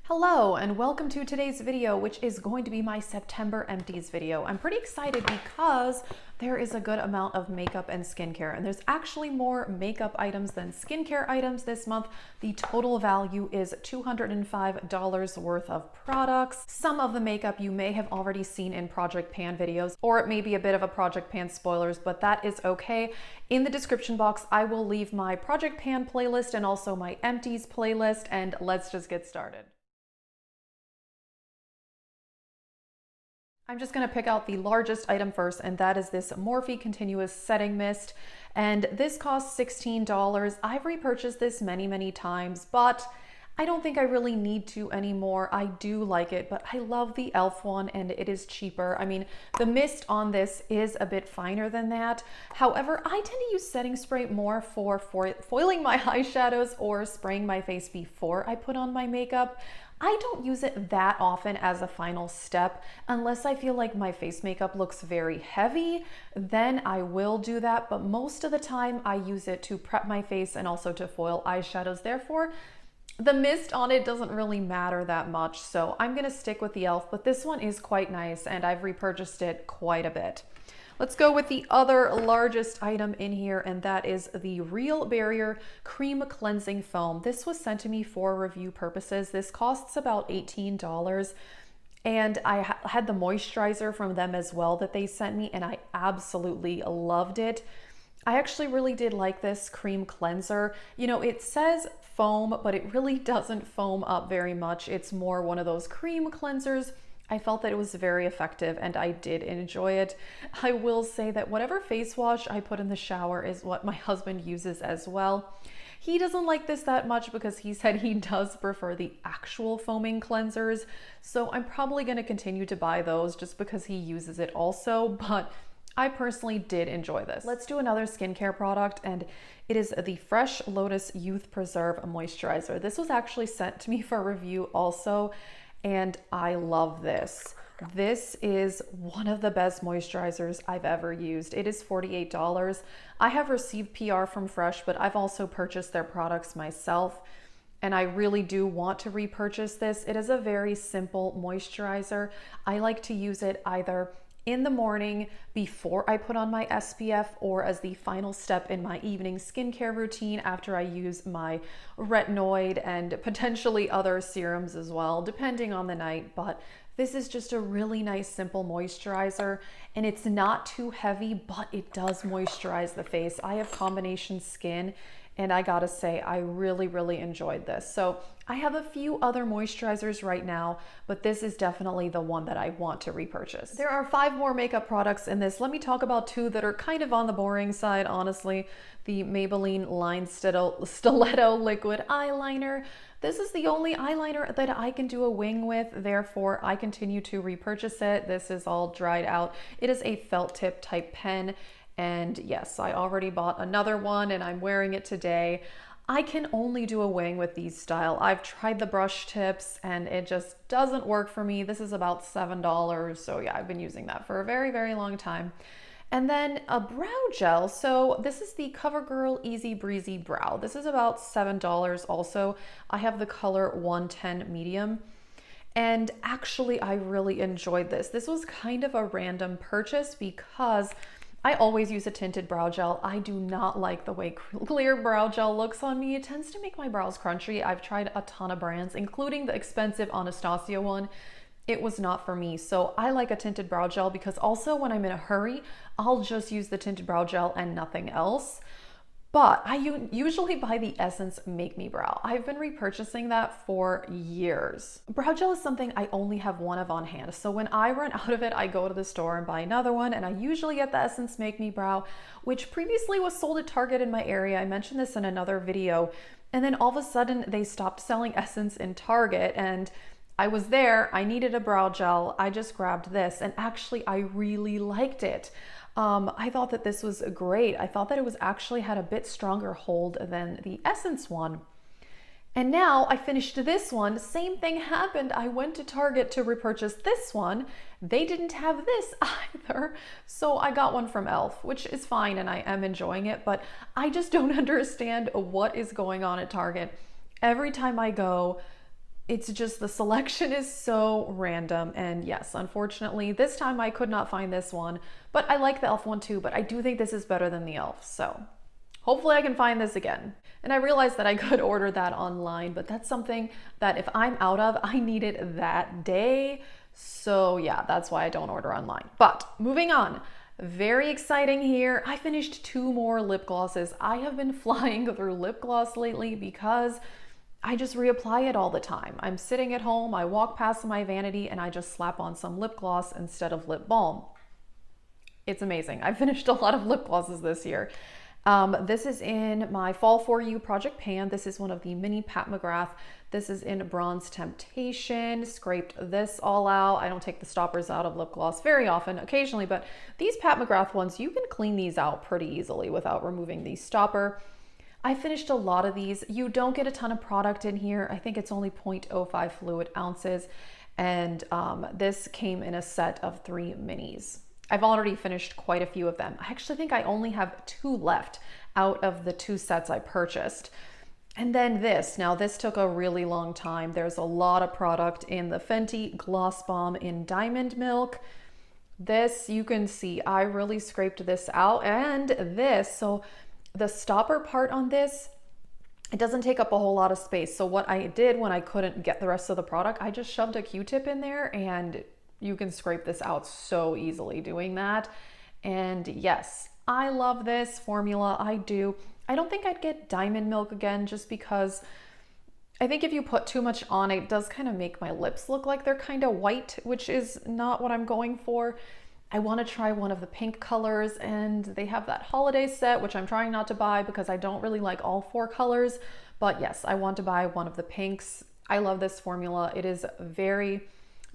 Hello and welcome to today's video, which is going to be my September empties video. I'm pretty excited because there is a good amount of makeup and skincare, and there's actually more makeup items than skincare items this month. The total value is $205 worth of products. Some of the makeup you may have already seen in Project Pan videos, or it may be a bit of a Project Pan spoilers, but that is okay. In the description box, I will leave my Project Pan playlist and also my empties playlist, and let's just get started. I'm just going to pick out the largest item first, and that is this Morphe Continuous Setting Mist, and this costs $16. I've repurchased this many times, but I don't think I really need to anymore. I do like it, but I love the e.l.f. one and it is cheaper. I mean, the mist on this is a bit finer than that. However, I tend to use setting spray more for foiling my eyeshadows or spraying my face before I put on my makeup. I don't use it that often as a final step unless I feel like my face makeup looks very heavy, then I will do that. But most of the time I use it to prep my face and also to foil eyeshadows. Therefore, the mist on it doesn't really matter that much. So I'm gonna stick with the e.l.f., but this one is quite nice and I've repurchased it quite a bit. Let's go with the other largest item in here, and that is the Real Barrier Cream Cleansing Foam. This was sent to me for review purposes. This costs about $18, and I had the moisturizer from them as well that they sent me, and I absolutely loved it. I actually really did like this cream cleanser. You know, it says foam, but it really doesn't foam up very much. It's more one of those cream cleansers. I felt that it was very effective and I did enjoy it. I will say that whatever face wash I put in the shower is what my husband uses as well. He doesn't like this that much because he said he does prefer the actual foaming cleansers. So I'm probably going to continue to buy those just because he uses it also, but I personally did enjoy this. Let's do another skincare product, and it is the Fresh Lotus Youth Preserve Moisturizer. This was actually sent to me for review also, and I love this. This is one of the best moisturizers I've ever used. It is $48. I have received PR from Fresh, but I've also purchased their products myself, and I really do want to repurchase this. It is a very simple moisturizer. I like to use it either in the morning before I put on my SPF or as the final step in my evening skincare routine after I use my retinoid and potentially other serums as well, depending on the night. But this is just a really nice, simple moisturizer, and it's not too heavy, but it does moisturize the face. I have combination skin, and I gotta say, I really enjoyed this. So I have a few other moisturizers right now, but this is definitely the one that I want to repurchase. There are 5 more makeup products in this. Let me talk about 2 that are kind of on the boring side, honestly. The Maybelline Line Stiletto Liquid Eyeliner. This is the only eyeliner that I can do a wing with, therefore I continue to repurchase it. This is all dried out. It is a felt tip type pen. And yes, I already bought another one and I'm wearing it today. I can only do a wing with these style. I've tried the brush tips and it just doesn't work for me. This is about $7. So yeah, I've been using that for a very long time. And then a brow gel. So this is the Covergirl Easy Breezy Brow. This is about $7 also. I have the color 110 medium. And actually, I really enjoyed this. This was kind of a random purchase because I always use a tinted brow gel. I do not like the way clear brow gel looks on me. It tends to make my brows crunchy. I've tried a ton of brands, including the expensive Anastasia one. It was not for me. So I like a tinted brow gel because also when I'm in a hurry, I'll just use the tinted brow gel and nothing else. But I usually buy the Essence Make Me Brow. I've been repurchasing that for years. Brow gel is something I only have one of on hand. So when I run out of it, I go to the store and buy another one. And I usually get the Essence Make Me Brow, which previously was sold at Target in my area. I mentioned this in another video. And then all of a sudden they stopped selling Essence in Target. And I was there, I needed a brow gel. I just grabbed this and actually I really liked it. I thought that this was great. I thought that it was actually had a bit stronger hold than the Essence one. And now I finished this one. Same thing happened. I went to Target to repurchase this one. They didn't have this either. So I got one from e.l.f., which is fine and I am enjoying it, but I just don't understand what is going on at Target. Every time I go, it's just the selection is so random. And yes, unfortunately, this time I could not find this one, but I like the e.l.f. one too, but I do think this is better than the e.l.f. So hopefully I can find this again. And I realized that I could order that online, but that's something that if I'm out of, I need it that day. So yeah, that's why I don't order online. But moving on, very exciting here. I finished 2 more lip glosses. I have been flying through lip gloss lately because I just reapply it all the time. I'm sitting at home, I walk past my vanity and I just slap on some lip gloss instead of lip balm. It's amazing. I finished a lot of lip glosses this year. This is in my Fall For You Project Pan. This is one of the mini Pat McGrath. This is in Bronze Temptation. Scraped this all out. I don't take the stoppers out of lip gloss very often, occasionally, but these Pat McGrath ones, you can clean these out pretty easily without removing the stopper. I finished a lot of these. You don't get a ton of product in here. I think it's only 0.05 fluid ounces. And this came in a set of 3 minis. I've already finished quite a few of them. I actually think I only have 2 left out of the 2 sets I purchased. And then this. Now this took a really long time. There's a lot of product in the Fenty Gloss Bomb in Diamond Milk. This, you can see, I really scraped this out. And this, so the stopper part on this, it doesn't take up a whole lot of space. So what I did when I couldn't get the rest of the product, I just shoved a Q-tip in there and you can scrape this out so easily doing that. And yes, I love this formula. I do. I don't think I'd get Diamond Milk again just because I think if you put too much on, it does kind of make my lips look like they're kind of white, which is not what I'm going for. I want to try one of the pink colors, and they have that holiday set, which I'm trying not to buy because I don't really like all 4 colors. But yes, I want to buy one of the pinks. I love this formula. It is very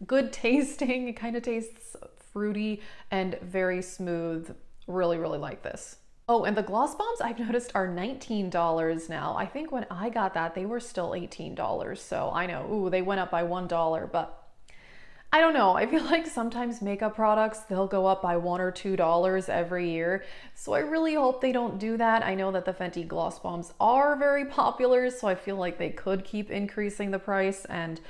good tasting. It kind of tastes fruity and very smooth. Really, really like this. Oh, and the gloss bombs I've noticed are $19 now. I think when I got that, they were still $18. So I know, ooh, they went up by $1, but I don't know. I feel like sometimes makeup products, they'll go up by $1 or $2 every year. So I really hope they don't do that. I know that the Fenty gloss bombs are very popular, so I feel like they could keep increasing the price and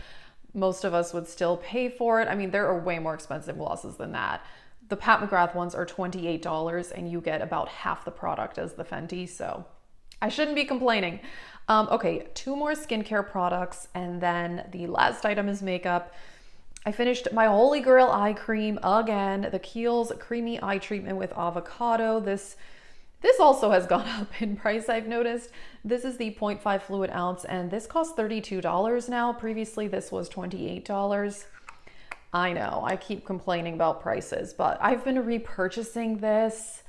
most of us would still pay for it. I mean, there are way more expensive glosses than that. The Pat McGrath ones are $28 and you get about half the product as the Fenty, so I shouldn't be complaining. Okay, 2 more skincare products and then the last item is makeup. I finished my Holy Grail eye cream again, the Kiehl's Creamy Eye Treatment with Avocado. This also has gone up in price, I've noticed. This is the 0.5 fluid ounce and this costs $32 now. Previously, this was $28. I know, I keep complaining about prices, but I've been repurchasing this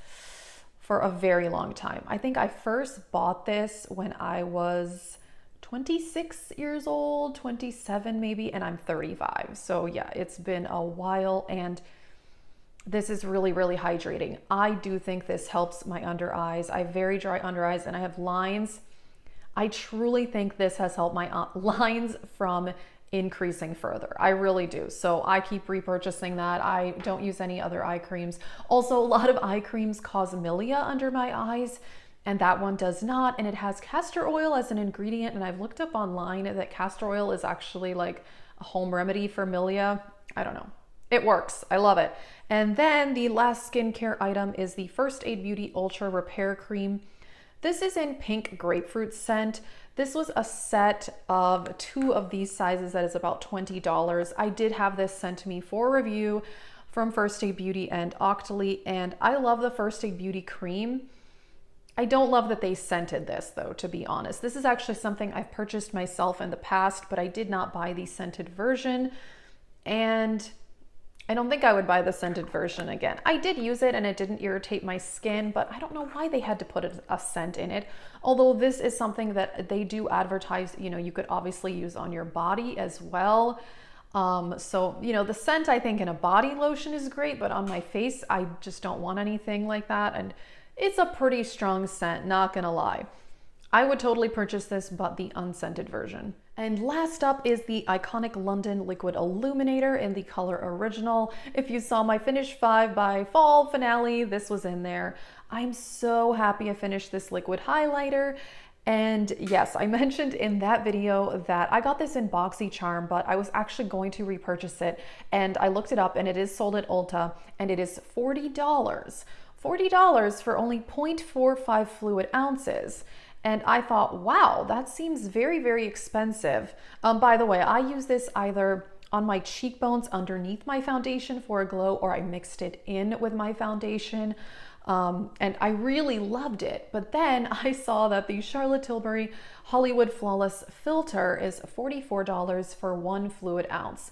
for a very long time. I think I first bought this when I was 26 years old, 27 maybe, and I'm 35. So yeah, it's been a while and this is really, really hydrating. I do think this helps my under eyes. I have very dry under eyes and I have lines. I truly think this has helped my lines from increasing further. I really do. So I keep repurchasing that. I don't use any other eye creams. Also, a lot of eye creams cause milia under my eyes and that one does not. And it has castor oil as an ingredient. And I've looked up online that castor oil is actually like a home remedy for milia. I don't know. It works. I love it. And then the last skincare item is the First Aid Beauty Ultra Repair Cream. This is in pink grapefruit scent. This was a set of 2 of these sizes that is about $20. I did have this sent to me for review from First Aid Beauty and Octoly, and I love the First Aid Beauty cream. I don't love that they scented this though, to be honest. This is actually something I've purchased myself in the past, but I did not buy the scented version. And I don't think I would buy the scented version again. I did use it and it didn't irritate my skin, but I don't know why they had to put a scent in it. Although this is something that they do advertise, you know, you could obviously use on your body as well. So, you know, the scent I think in a body lotion is great, but on my face, I just don't want anything like that. And it's a pretty strong scent, not gonna lie. I would totally purchase this, but the unscented version. And last up is the iconic London Liquid Illuminator in the color Original. If you saw my Finish 5 by Fall finale, this was in there. I'm so happy I finished this liquid highlighter. And yes, I mentioned in that video that I got this in BoxyCharm, but I was actually going to repurchase it, and I looked it up and it is sold at Ulta, and it is $40. $40 for only 0.45 fluid ounces. And I thought, wow, that seems very, very expensive. By the way, I use this either on my cheekbones underneath my foundation for a glow, or I mixed it in with my foundation. And I really loved it. But then I saw that the Charlotte Tilbury Hollywood Flawless filter is $44 for 1 fluid ounce.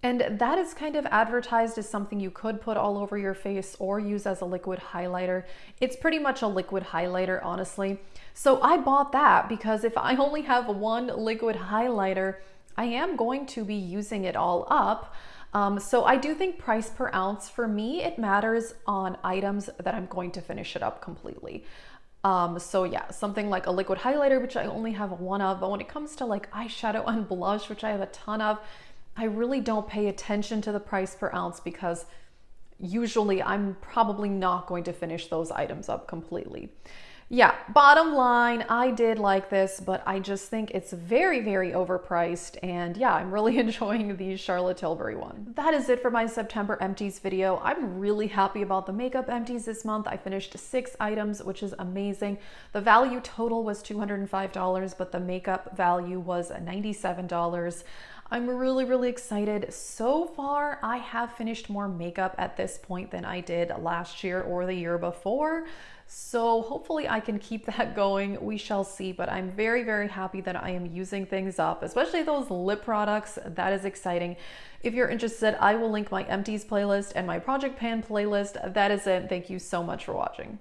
And that is kind of advertised as something you could put all over your face or use as a liquid highlighter. It's pretty much a liquid highlighter, honestly. So I bought that because if I only have one liquid highlighter, I am going to be using it all up. So I do think price per ounce, for me, it matters on items that I'm going to finish it up completely. So yeah, something like a liquid highlighter, which I only have one of, but when it comes to like eyeshadow and blush, which I have a ton of, I really don't pay attention to the price per ounce because usually I'm probably not going to finish those items up completely. Yeah, bottom line, I did like this, but I just think it's very, very overpriced. And yeah, I'm really enjoying the Charlotte Tilbury one. That is it for my September empties video. I'm really happy about the makeup empties this month. I finished 6 items, which is amazing. The value total was $205, but the makeup value was $97. I'm really, really excited. So far, I have finished more makeup at this point than I did last year or the year before. So hopefully I can keep that going. We shall see, but I'm very, very happy that I am using things up, especially those lip products. That is exciting. If you're interested, I will link my empties playlist and my project pan playlist. That is it. Thank you so much for watching.